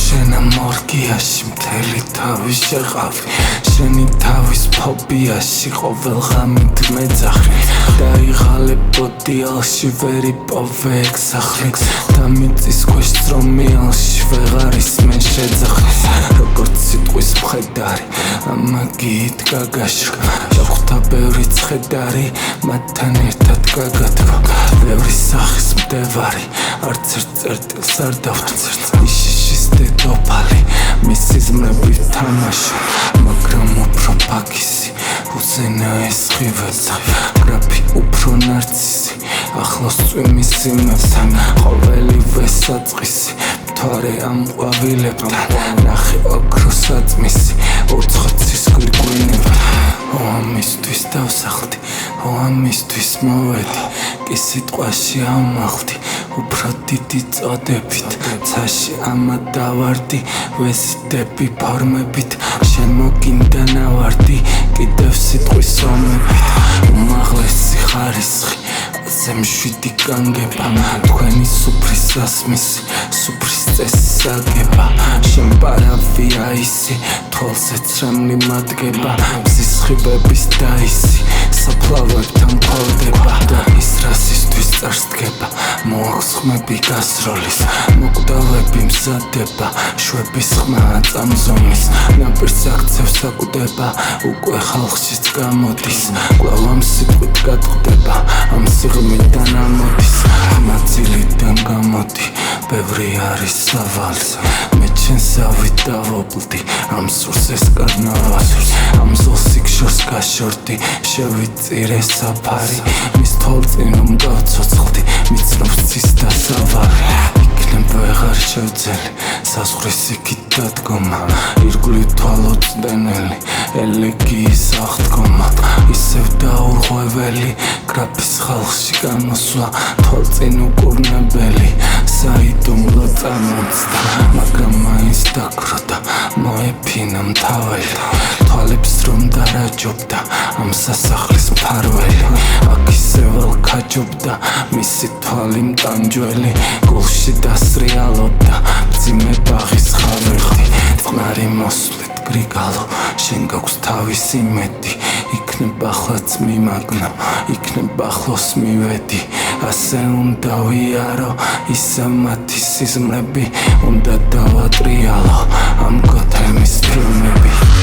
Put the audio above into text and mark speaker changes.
Speaker 1: შენა მორგიაში მთელი თავი შეყავი შენი თავის ფობიაში ყოველ ღამით მეძახი დაიღალებოდი ალში ვერ იპოვე ეგსახლი და მიწის ქვეშ წრომიალში ვეღარ ისმენ შეძახის როგორც სიტყვის მხედარი ამაგიით გაგაშრა შევხვდა ბევრი ცხედარი მათთან ერთად გაგათბო ბევრი სახის მდევარი არც ერთ წერტილს არ დავთვალ ისიშის დედოფალი მისი ზმნებით თამაში მაგრამ უფრო ფაქისი უზენა ესხივებდა გრაფი უფრო ნარცისი ახლოს წვიმის იმებთან ყოველივე საწყისი მთვარე ამ ყვავილებთან ნახე ოქროს აწმისი უცხოცის გვირგვინებთან ამისთვის დავსახლდი ამისთვის მოვედი კი სიტყვაში ამაღლდი უფრო დიდი წოდებით ცაში ამა დავარდი ვეზიდები ფორმებით შემოგინდა ნავარდი კიდევ სიტყვის ომებით უმაღლესი ხარისხი ზემშვიდი განგება თქვენი სუფრის სასმისი სუფრის წესი საგება შენ პარავია ისი თვალზეც რამლი მადგება მზის ხიბების დაისი საფლავებთან მქონდება და ის რასისთვის წარსდგება მოაქვს ხმები გასროლის მოკვდავები მზადება შვების ხმა წამზომის ნაპირს აქცევს აკვდება უკვე ხალხშიც გამოდის კვლავ ამ სიტყვით გატყდება ამ სიღრმიდან ამოდის მაწილიდან გამოდი ბევრი არის სავალს მე ჩემს ავით დავობლდი ამ სურს ეს კარნავალი ამ ზოლს იქ-შორს გაშორდი შევიწირე საფარი მის თვალწინ რომ გავცოცხლდი მიცნობს ცის დასავალი იქნებ ვეღარ შევძელი საზღვრის იქით დადგომა ირგვლივ თვალოწდენელი ელეგიის აღდგომა ისევ დაურღვეველი გრაფის ხალხში განოსვლა თვალწინ უკურნებელი საიდუმლო წამოწდა მაგრამ მაინც დაგროდა მოეფინა მთაველი თვალებს რომ დარაჯობდა ამ სასახლის მფარველი აქ ისევ ქაჯობდა მისი თვალი მტანჯველი გულში დასრიალობდა მძიმე ბაღის ხავერდი წყნარი მოსვლით გრიგალო შენ გაქვს თავის იმედი იქნებ ახლაც მიმაგნო იქნებ ახლოს მივედი ასე უნდა ვიარო ისე მათი სიზმრები უნდა დავატრიალო ამ გოთემის ფილმები